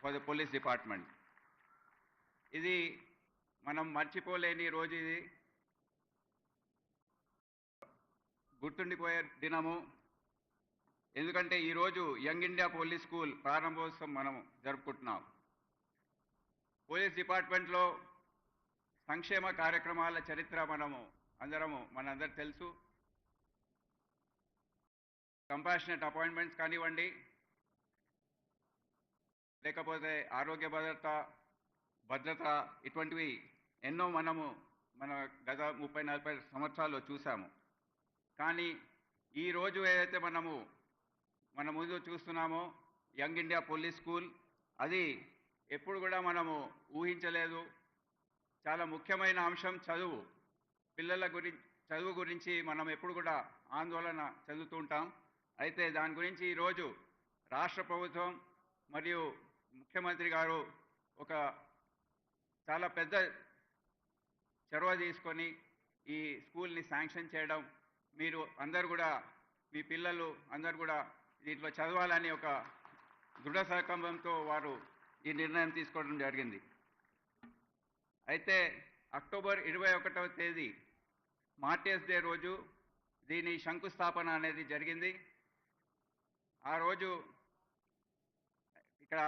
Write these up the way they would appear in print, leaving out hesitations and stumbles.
For the police department. ఇది మనం మర్చిపోలేని రోజు, ఇది గుర్తుండిపోయే దినము. ఎందుకంటే ఈరోజు యంగ్ ఇండియా పోలీస్ స్కూల్ ప్రారంభోత్సవం మనం జరుపుకుంటున్నాం. పోలీస్ డిపార్ట్మెంట్లో సంక్షేమ కార్యక్రమాల చరిత్ర మనందరికి తెలుసు. కంపాషనేట్ అపాయింట్మెంట్స్ కానివ్వండి, లేకపోతే ఆరోగ్య భద్రత ఇటువంటివి ఎన్నో మన గత 30-40 సంవత్సరాల్లో చూసాము. కానీ ఈరోజు ఏదైతే మన ముందు చూస్తున్నామో యంగ్ ఇండియా పోలీస్ స్కూల్, అది ఎప్పుడు కూడా మనము ఊహించలేదు. చాలా ముఖ్యమైన అంశం చదువు. పిల్లల చదువు గురించి మనం ఎప్పుడు కూడా ఆందోళన చెందుతూ ఉంటాం. అయితే దాని గురించి ఈరోజు రాష్ట్ర ప్రభుత్వం మరియు ముఖ్యమంత్రి గారు ఒక చాలా పెద్ద చొరవ తీసుకొని ఈ స్కూల్ని శాంక్షన్ చేయడం, మీరు అందరు కూడా మీ పిల్లలు అందరు కూడా దీంట్లో చదవాలని ఒక దృఢ సంకల్పంతో వారు ఈ నిర్ణయం తీసుకోవడం జరిగింది. అయితే అక్టోబర్ 21వ తేదీ మార్టిర్స్ డే రోజు దీని శంకుస్థాపన అనేది జరిగింది. ఆ రోజు ఇక్కడ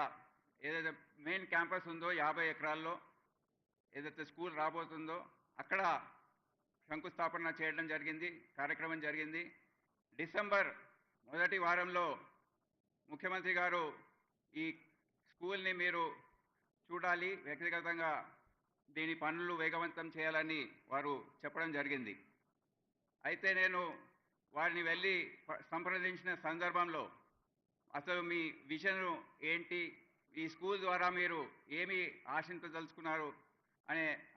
ఏదైతే మెయిన్ క్యాంపస్ ఉందో 50 ఎకరాల్లో ఏదైతే స్కూల్ రాబోతుందో అక్కడ శంకుస్థాపన చేయడం జరిగింది, కార్యక్రమం జరిగింది. డిసెంబర్ మొదటి వారంలో ముఖ్యమంత్రి గారు ఈ స్కూల్ని మీరు చూడాలి, వ్యక్తిగతంగా దీని పనులు వేగవంతం చేయాలని వారు చెప్పడం జరిగింది. అయితే నేను వారిని వెళ్ళి సంప్రదించిన సందర్భంలో అసలు మీ విజన్ ఏంటి, ఈ స్కూల్ ద్వారా మీరు ఏమి ఆశించదలుచుకున్నారు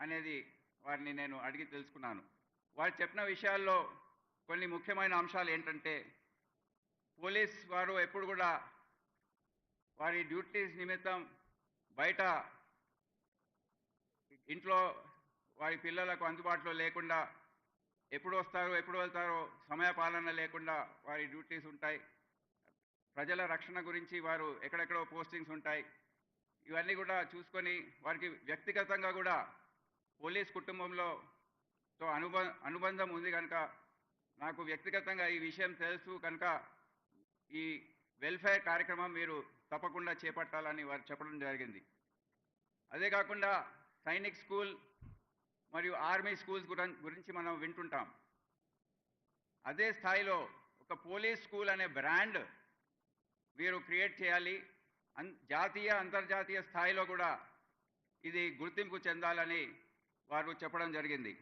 అనేది వారిని నేను అడిగి తెలుసుకున్నాను. వారు చెప్పిన విషయాల్లో కొన్ని ముఖ్యమైన అంశాలు ఏంటంటే, పోలీస్ వారు ఎప్పుడు కూడా వారి డ్యూటీస్ నిమిత్తం బయట ఇంట్లో వారి పిల్లలకు అందుబాటులో లేకుండా, ఎప్పుడు వస్తారో ఎప్పుడు వెళ్తారో సమయపాలన లేకుండా వారి డ్యూటీస్ ఉంటాయి. ప్రజల రక్షణ గురించి వారు ఎక్కడెక్కడో పోస్టింగ్స్ ఉంటాయి. ఇవన్నీ కూడా చూసుకొని వారికి వ్యక్తిగతంగా కూడా పోలీస్ కుటుంబంలో అనుబంధం ఉంది కనుక, నాకు వ్యక్తిగతంగా ఈ విషయం తెలుసు కనుక ఈ వెల్ఫేర్ కార్యక్రమం మీరు తప్పకుండా చేపట్టాలని వారు చెప్పడం జరిగింది. అదే కాకుండా సైనిక్ స్కూల్ మరియు ఆర్మీ స్కూల్స్ గురించి మనం వింటుంటాం. అదే స్థాయిలో ఒక పోలీస్ స్కూల్ అనే బ్రాండ్ మీరు క్రియేట్ చేయాలి. జాతీయ అంతర్జాతీయ స్థాయిలో కూడా ఇది గుర్తింపు చెందాలని వారు చెప్పడం జరిగింది.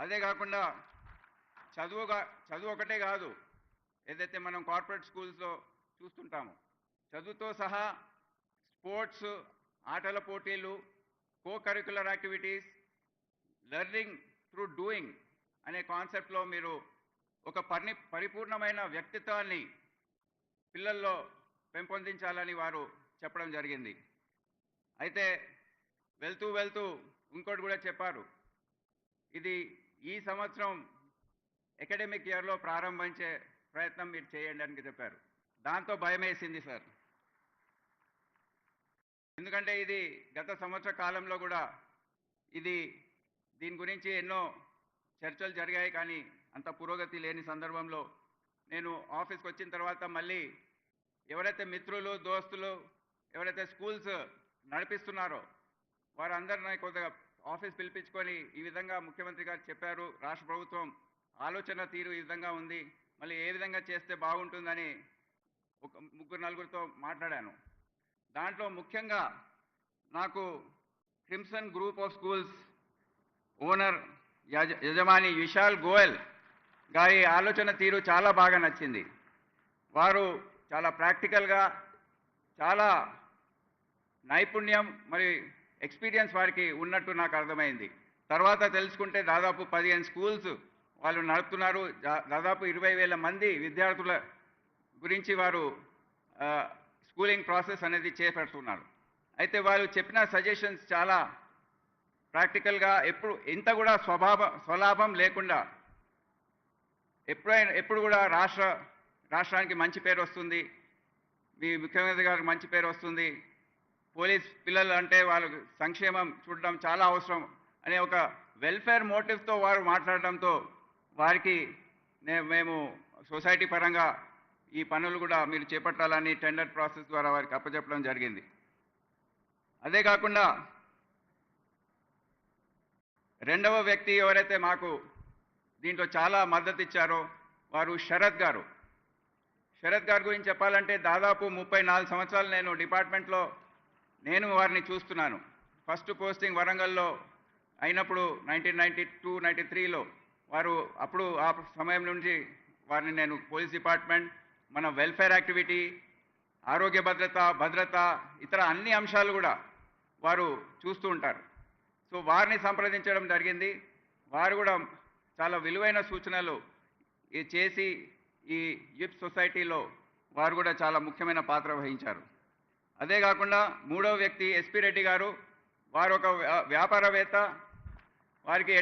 అదే కాకుండా చదువు ఒకటే కాదు, ఏదైతే మనం కార్పొరేట్ స్కూల్స్లో చూస్తుంటామో చదువుతో సహా స్పోర్ట్స్, ఆటల పోటీలు, co-curricular activities, learning through doing అనే కాన్సెప్ట్లో మీరు ఒక పరిపూర్ణమైన వ్యక్తిత్వాన్ని పిల్లల్లో పెంపొందించాలని వారు చెప్పడం జరిగింది. అయితే వెళ్తూ ఇంకోటి కూడా చెప్పారు, ఇది ఈ సంవత్సరం అకాడమిక్ ఇయర్లో ప్రారంభించే ప్రయత్నం మీరు చేయండి అని చెప్పారు. దాంతో భయం వేసింది సార్. ఎందుకంటే ఇది గత సంవత్సర కాలంలో కూడా దీని గురించి ఎన్నో చర్చలు జరిగాయి, కానీ అంత పురోగతి లేని సందర్భంలో నేను ఆఫీస్కి వచ్చిన తర్వాత మళ్ళీ ఎవరైతే మిత్రులు, దోస్తులు ఎవరైతే స్కూల్స్ నడిపిస్తున్నారో వారందరినీ కొద్దిగా ఆఫీస్ పిలిపించుకొని ఈ విధంగా ముఖ్యమంత్రి గారు చెప్పారు, రాష్ట్ర ప్రభుత్వం ఆలోచన తీరు ఈ విధంగా ఉంది, మళ్ళీ ఏ విధంగా చేస్తే బాగుంటుందని ఒక 3-4తో మాట్లాడాను. దాంట్లో ముఖ్యంగా నాకు crimson group of schools owner యజమాని విశాల్ గోయల్ గారి ఆలోచన తీరు చాలా బాగా నచ్చింది. వారు చాలా ప్రాక్టికల్గా, చాలా నైపుణ్యం మరి ఎక్స్పీరియన్స్ వారికి ఉన్నట్టు నాకు అర్థమైంది. తర్వాత తెలుసుకుంటే దాదాపు 15 స్కూల్స్ వాళ్ళు నడుపుతున్నారు. దాదాపు 20,000 మంది విద్యార్థుల గురించి వారు స్కూలింగ్ ప్రాసెస్ అనేది చేపడుతున్నారు. అయితే వాళ్ళు చెప్పిన సజెషన్స్ చాలా ప్రాక్టికల్గా, ఇంత కూడా స్వలాభం లేకుండా ఎప్పుడు కూడా రాష్ట్రానికి మంచి పేరు వస్తుంది, మీ ముఖ్యమంత్రి గారికి మంచి పేరు వస్తుంది, పోలీస్ పిల్లలు అంటే వాళ్ళ సంక్షేమం చూడడం చాలా అవసరం అనే ఒక వెల్ఫేర్ మోటివ్తో వారు మాట్లాడడంతో వారికి మేము సొసైటీ పరంగా ఈ పనులు కూడా మీరు చేపట్టాలని టెండర్ ప్రాసెస్ ద్వారా వారికి అప్పచెప్పడం జరిగింది. అదే కాకుండా రెండవ వ్యక్తి ఎవరైతే మాకు దీంట్లో చాలా మద్దతు ఇచ్చారో వారు శరత్ గారు. శరత్ గారి గురించి చెప్పాలంటే దాదాపు 34 సంవత్సరాలు నేను డిపార్ట్మెంట్లో నేను వారిని చూస్తున్నాను. ఫస్ట్ పోస్టింగ్ వరంగల్లో అయినప్పుడు 1992-93లో వారు అప్పుడు ఆ సమయం నుంచి వారిని నేను పోలీస్ డిపార్ట్మెంట్, మన వెల్ఫేర్ యాక్టివిటీ, ఆరోగ్య భద్రత ఇతర అన్ని అంశాలు కూడా వారు చూస్తూ ఉంటారు. సో వారిని సంప్రదించడం జరిగింది. వారు కూడా చాలా విలువైన సూచనలు చేసి ఈ యూత్ సొసైటీలో వారు కూడా చాలా ముఖ్యమైన పాత్ర వహించారు. అదే కాకుండా మూడవ వ్యక్తి ఎస్పీ రెడ్డి గారు. వారు ఒక వ్యాపారవేత్త. వారికి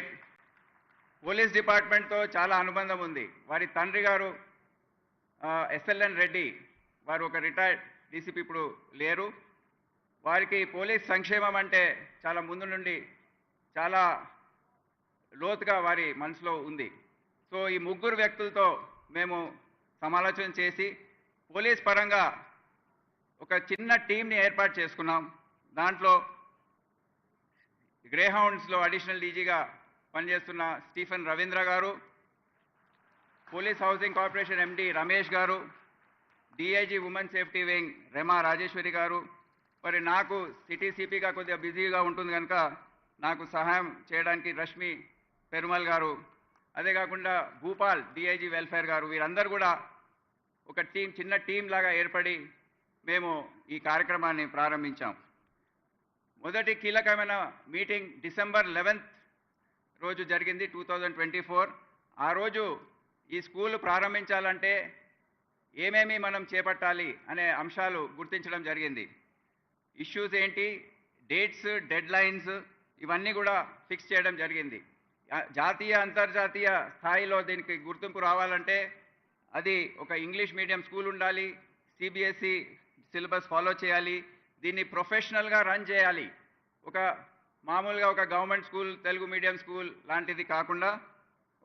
పోలీస్ డిపార్ట్మెంట్తో చాలా అనుబంధం ఉంది. వారి తండ్రి గారు ఎస్ఎల్ఎన్ రెడ్డి, వారు ఒక రిటైర్డ్ డీసీపీ, ఇప్పుడు లేరు. వారికి పోలీస్ సంక్షేమం అంటే చాలా ముందు నుండి చాలా లోతుగా వారి మనసులో ఉంది. సో ఈ ముగ్గురు వ్యక్తులతో మేము సమాలోచన చేసి పోలీస్ పరంగా ఒక చిన్న టీంని ఏర్పాటు చేసుకున్నాం. దాంట్లో గ్రేహౌండ్స్లో అడిషనల్ డీజీగా పనిచేస్తున్న స్టీఫెన్ రవీంద్ర గారు, police housing corporation MD Ramesh గారు, DIG women safety wing Rema Rajeshwari గారు. మరి నాకు సిటీ సిపిగా కొద్దిగా బిజీగా ఉంటుంది కనుక నాకు సహాయం చేయడానికి రష్మి పెరుమల్ గారు, అదే కాకుండా భూపాల్ డిఐజీ వెల్ఫేర్ గారు, వీరందరూ కూడా ఒక చిన్న టీం లాగా ఏర్పడి మేము ఈ కార్యక్రమాన్ని ప్రారంభించాం. మొదటి కీలకమైన మీటింగ్ డిసెంబర్ 11th రోజు జరిగింది, 2024. ఆ రోజు ఈ స్కూల్ ప్రారంభించాలంటే ఏమేమి మనం చేపట్టాలి అనే అంశాలు గుర్తించడం జరిగింది. ఇష్యూస్ ఏంటి, డేట్స్, డెడ్ లైన్స్ ఇవన్నీ కూడా ఫిక్స్ చేయడం జరిగింది. జాతీయ అంతర్జాతీయ స్థాయిలో దీనికి గుర్తింపు రావాలంటే అది ఒక ఇంగ్లీష్ మీడియం స్కూల్ ఉండాలి, సిబిఎస్ఈ సిలబస్ ఫాలో చేయాలి, దీన్ని ప్రొఫెషనల్గా రన్ చేయాలి. ఒక మామూలుగా ఒక government school, Telugu medium school లాంటిది కాకుండా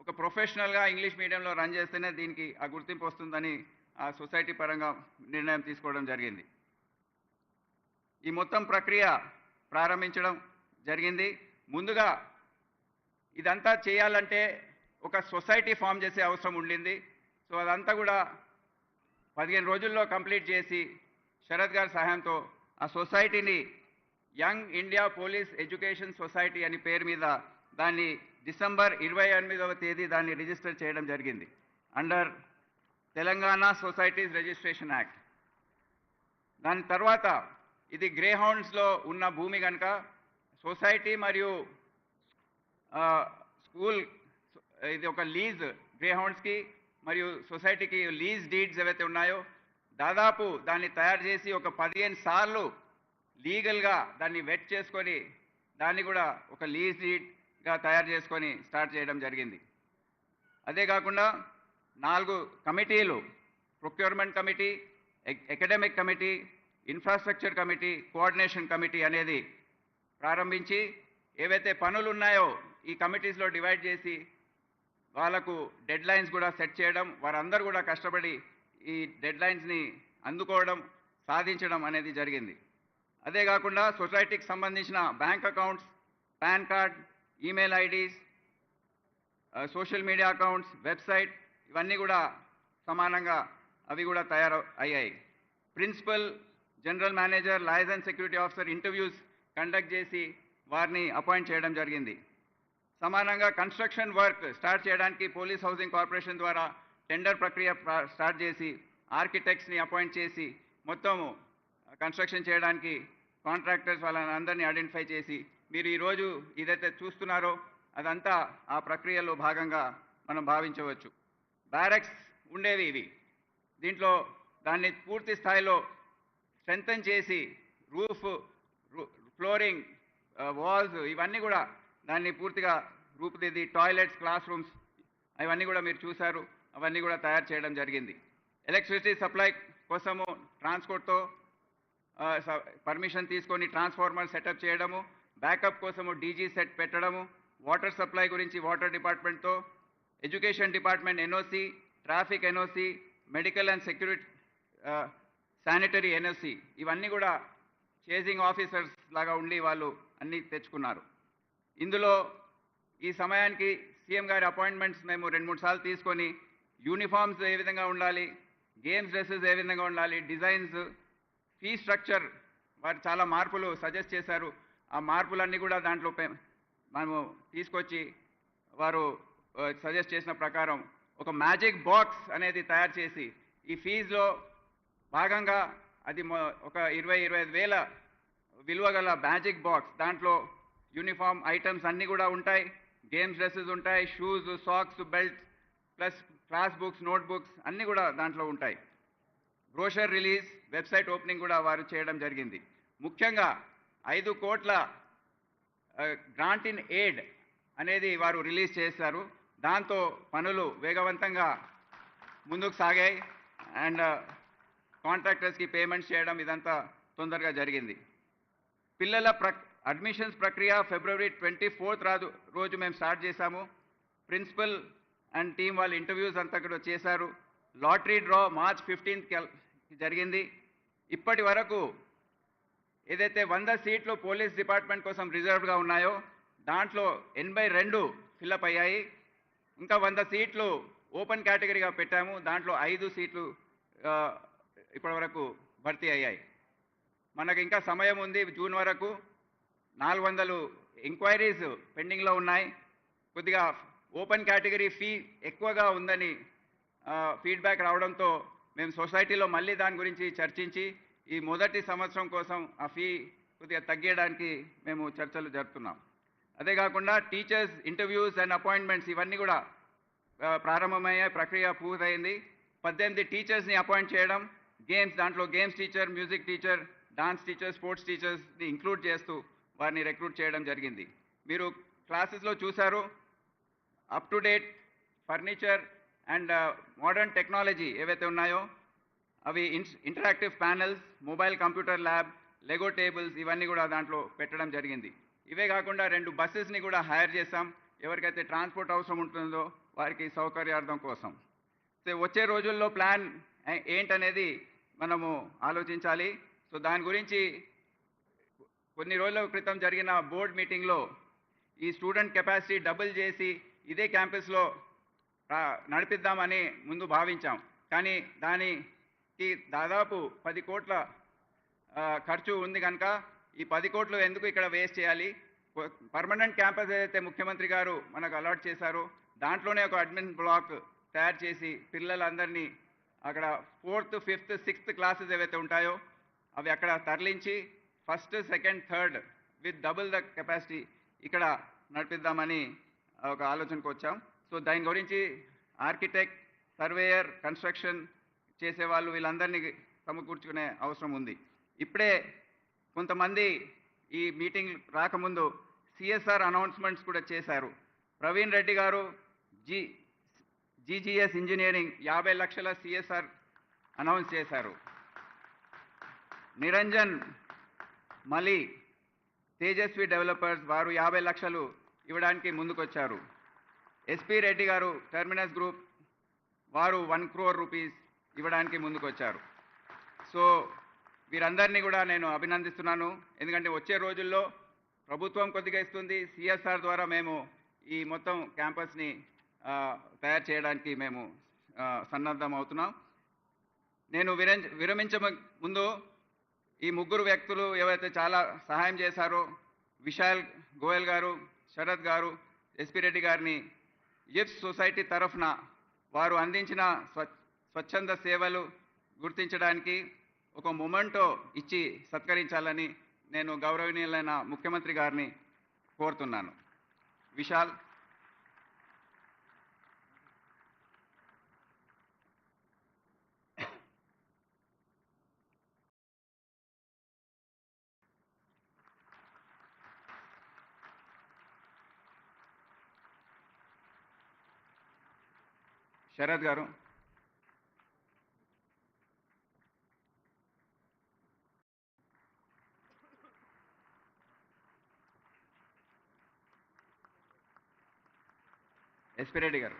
ఒక ప్రొఫెషనల్గా ఇంగ్లీష్ మీడియంలో రన్ చేస్తేనే దీనికి ఆ గుర్తింపు వస్తుందని ఆ సొసైటీ పరంగా నిర్ణయం తీసుకోవడం జరిగింది. ఈ మొత్తం ప్రక్రియ ప్రారంభించడం జరిగింది. ముందుగా ఇదంతా చేయాలంటే ఒక సొసైటీ ఫామ్ చేసే అవసరం ఉండింది. సో అదంతా కూడా 15 రోజుల్లో కంప్లీట్ చేసి శరత్ గారి సహాయంతో ఆ సొసైటీని young India police education society అని పేరు మీద దాన్ని డిసెంబర్ 28వ తేదీ దాన్ని రిజిస్టర్ చేయడం జరిగింది under Telangana societies registration act. దాని తర్వాత ఇది గ్రేహౌండ్స్లో ఉన్న భూమి కనుక సొసైటీ మరియు స్కూల్ ఇది ఒక లీజ్, గ్రేహౌండ్స్కి మరియు సొసైటీకి లీజ్ డీడ్స్ ఏవైతే ఉన్నాయో దాదాపు దాన్ని తయారు చేసి ఒక 15 సార్లు లీగల్గా దాన్ని వెట్ చేసుకొని దాన్ని కూడా ఒక లీజ్ డీడ్గా తయారు చేసుకొని స్టార్ట్ చేయడం జరిగింది. అదే కాకుండా 4 కమిటీలు, procurement committee, academic committee, infrastructure committee, coordination committee అనేది ప్రారంభించి ఏవైతే పనులు ఉన్నాయో ఈ కమిటీస్లో డివైడ్ చేసి వాళ్ళకు డెడ్ లైన్స్ కూడా సెట్ చేయడం, వారందరూ కూడా కష్టపడి ఈ డెడ్ లైన్స్ని అందుకోవడం, సాధించడం అనేది జరిగింది. అదే కాకుండా సొసైటీకి సంబంధించిన bank accounts, PAN card, email IDs, social media accounts, website ఇవన్నీ కూడా సమానంగా అవి కూడా తయారు అయ్యాయి. Principal, general manager, license security officer interviews conduct చేసి వారిని అపాయింట్ చేయడం జరిగింది. సమానంగా కన్స్ట్రక్షన్ వర్క్ స్టార్ట్ చేయడానికి పోలీస్ హౌసింగ్ కార్పొరేషన్ ద్వారా టెండర్ ప్రక్రియ స్టార్ట్ చేసి ఆర్కిటెక్ట్స్ని అపాయింట్ చేసి మొత్తము కన్స్ట్రక్షన్ చేయడానికి కాంట్రాక్టర్స్ వాళ్ళని అందరినీ ఐడెంటిఫై చేసి మీరు ఈరోజు ఏదైతే చూస్తున్నారో అదంతా ఆ ప్రక్రియలో భాగంగా మనం భావించవచ్చు. బ్యారక్స్ ఉండేవి ఇవి, దీంట్లో దాన్ని పూర్తి స్థాయిలో స్ట్రెంథన్ చేసి రూఫ్, ఫ్లోరింగ్, వాల్స్ ఇవన్నీ కూడా దాన్ని పూర్తిగా రూపుదిద్ది టాయిలెట్స్, క్లాస్ రూమ్స్ అవన్నీ కూడా మీరు చూశారు, అవన్నీ కూడా తయారు చేయడం జరిగింది. ఎలక్ట్రిసిటీ సప్లై కోసము ట్రాన్స్పోర్ట్తో పర్మిషన్ తీసుకొని ట్రాన్స్ఫార్మర్ సెటప్ చేయడము, బ్యాకప్ కోసము డీజీ సెట్ పెట్టడము, వాటర్ సప్లై గురించి వాటర్ డిపార్ట్మెంట్తో, education department NOC, traffic NOC, medical and security sanitary NOC, ఇవన్నీ కూడా చేజింగ్ ఆఫీసర్స్ లాగా ఉండి వాళ్ళు అన్నీ తెచ్చుకున్నారు. ఇందులో ఈ సమయానికి సీఎం గారి అపాయింట్మెంట్స్ మేము 2-3 సార్లు తీసుకొని యూనిఫామ్స్ ఏ విధంగా ఉండాలి, గేమ్స్ డ్రెస్సెస్ ఏ విధంగా ఉండాలి, డిజైన్స్, ఫీ స్ట్రక్చర్ వారు చాలా మార్పులు సజెస్ట్ చేశారు. ఆ మార్పులన్నీ కూడా దాంట్లో మనము తీసుకొచ్చి వారు సజెస్ట్ చేసిన ప్రకారం ఒక మ్యాజిక్ బాక్స్ అనేది తయారు చేసి ఈ ఫీజులో భాగంగా అది ఒక 20-25 వేల విలువ గల మ్యాజిక్ బాక్స్, దాంట్లో యూనిఫామ్ ఐటమ్స్ అన్నీ కూడా ఉంటాయి, గేమ్స్ డ్రెస్సెస్ ఉంటాయి, shoes, socks, belts, plus class books, note books అన్నీ కూడా దాంట్లో ఉంటాయి. బ్రోషర్ రిలీజ్, వెబ్సైట్ ఓపెనింగ్ కూడా వారు చేయడం జరిగింది. ముఖ్యంగా 5 కోట్ల గ్రాంట్ ఇన్ ఎయిడ్ అనేది వారు రిలీజ్ చేశారు. దాంతో పనులు వేగవంతంగా ముందుకు సాగాయి అండ్ కాంట్రాక్టర్స్కి పేమెంట్స్ చేయడం ఇదంతా తొందరగా జరిగింది. పిల్లల అడ్మిషన్స్ ప్రక్రియ ఫిబ్రవరి 24 రోజు మేము స్టార్ట్ చేశాము. ప్రిన్సిపల్ అండ్ టీం వాళ్ళు ఇంటర్వ్యూస్ అంతా కూడా చేశారు. లాటరీ డ్రా మార్చ్ 15 జరిగింది. ఇప్పటి వరకు ఏదైతే 100 సీట్లు పోలీస్ డిపార్ట్మెంట్ కోసం రిజర్వ్డ్గా ఉన్నాయో దాంట్లో 82 ఫిల్అప్ అయ్యాయి. ఇంకా 100 సీట్లు ఓపెన్ కేటగిరీగా పెట్టాము. దాంట్లో 5 సీట్లు ఇప్పటి వరకు భర్తీ అయ్యాయి. మనకు ఇంకా సమయం ఉంది. జూన్ వరకు 400 ఎంక్వైరీస్ పెండింగ్లో ఉన్నాయి. కొద్దిగా ఓపెన్ కేటగిరీ ఫీ ఎక్కువగా ఉందని ఫీడ్బ్యాక్ రావడంతో మేము సొసైటీలో మళ్ళీ దాని గురించి చర్చించి ఈ మొదటి సంవత్సరం కోసం ఆ ఫీ కొద్దిగా తగ్గించడానికి మేము చర్చలు జరుపుతున్నాం. అదే కాకుండా టీచర్స్ ఇంటర్వ్యూస్ అండ్ అపాయింట్మెంట్స్ ఇవన్నీ కూడా ప్రారంభమయ్యాయి. ప్రక్రియ పూర్తయింది. 18 టీచర్స్ని అపాయింట్ చేయడం, దాంట్లో games teacher, music teacher, dance teacher, sports టీచర్స్ని ఇంక్లూడ్ చేస్తూ వారిని రిక్రూట్ చేయడం జరిగింది. మీరు క్లాసెస్లో చూశారు, up to date furniture and modern technology ఏవైతే ఉన్నాయో అవి interactive panels, mobile computer lab, Lego tables ఇవన్నీ కూడా దాంట్లో పెట్టడం జరిగింది. ఇవే కాకుండా 2 బస్సెస్ని కూడా హైర్ చేశాం. ఎవరికైతే ట్రాన్స్పోర్ట్ అవసరం ఉంటుందో వారికి సౌకర్యార్థం కోసం. సో వచ్చే రోజుల్లో ప్లాన్ ఏంటనేది మనము ఆలోచించాలి. సో దాని గురించి కొన్ని రోజుల క్రితం జరిగిన బోర్డ్ మీటింగ్లో ఈ స్టూడెంట్ కెపాసిటీ డబుల్ చేసి ఇదే క్యాంపస్లో నడిపిద్దామని ముందు భావించాం. కానీ దానికి దాదాపు 10 కోట్ల ఖర్చు ఉంది కనుక ఈ 10 కోట్లు ఎందుకు ఇక్కడ వేస్ట్ చేయాలి? పర్మనెంట్ క్యాంపస్ ఏదైతే ముఖ్యమంత్రి గారు మనకు అలాట్ చేశారో దాంట్లోనే ఒక అడ్మిన్ బ్లాక్ తయారు చేసి పిల్లలందరినీ అక్కడ 4th, 5th, 6th క్లాసెస్ ఏవైతే ఉంటాయో అవి అక్కడ తరలించి 1st, 2nd, 3rd with double the capacity ఇక్కడ నడిపిద్దామని ఒక ఆలోచనకు వచ్చాం. సో దాని గురించి ఆర్కిటెక్ట్, సర్వేయర్, కన్స్ట్రక్షన్ చేసేవాళ్ళు వీళ్ళందరినీ సమకూర్చుకునే అవసరం ఉంది. ఇప్పుడే కొంతమంది ఈ మీటింగ్ రాకముందు సిఎస్ఆర్ అనౌన్స్మెంట్స్ కూడా చేశారు. ప్రవీణ్ రెడ్డి గారు జీజీఎస్ ఇంజనీరింగ్ 50 లక్షల సిఎస్ఆర్ అనౌన్స్ చేశారు. నిరంజన్ మలి తేజస్వి డెవలపర్స్ వారు 50 లక్షలు ఇవ్వడానికి ముందుకొచ్చారు. ఎస్పీ రెడ్డి గారు టెర్మినస్ గ్రూప్ వారు 1 crore రూపీస్ ఇవ్వడానికి ముందుకొచ్చారు. సో వీరందరినీ కూడా నేను అభినందిస్తున్నాను. ఎందుకంటే వచ్చే రోజుల్లో ప్రభుత్వం కొద్దిగా ఇస్తుంది, సిఎస్ఆర్ ద్వారా మేము ఈ మొత్తం క్యాంపస్ని తయారు చేయడానికి మేము సన్నద్ధం అవుతున్నాం. నేను విరమించే ముందు ఈ 3 వ్యక్తులు ఏవైతే చాలా సహాయం చేశారో విశాల్ గోయల్ గారు, శరత్ గారు, ఎస్పీ రెడ్డి గారిని యిప్స్ సొసైటీ తరఫున వారు అందించిన స్వచ్ఛంద సేవలు గుర్తించడానికి ఒక మొమెంటో ఇచ్చి సత్కరించాలని నేను గౌరవనీయులైన ముఖ్యమంత్రి గారిని కోరుతున్నాను. విశాల్. శరత్ గారు. ఎస్పీ రెడ్డి గారు.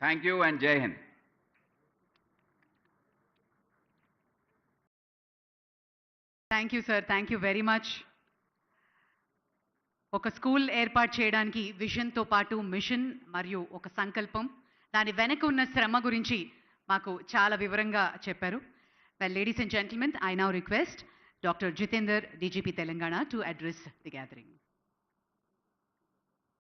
థ్యాంక్ యూ అండ్ జై Hind. Thank you sir, thank you very much. ఒక స్కూల్ ఏర్పాటు చేయడానికి విజన్తో పాటు మిషన్ మరియు ఒక సంకల్పం, దాని వెనక ఉన్న శ్రమ గురించి మాకు చాలా వివరంగా చెప్పారు. Well, ladies and gentlemen, I now request Dr. Jitender, DGP Telangana, to address the gathering.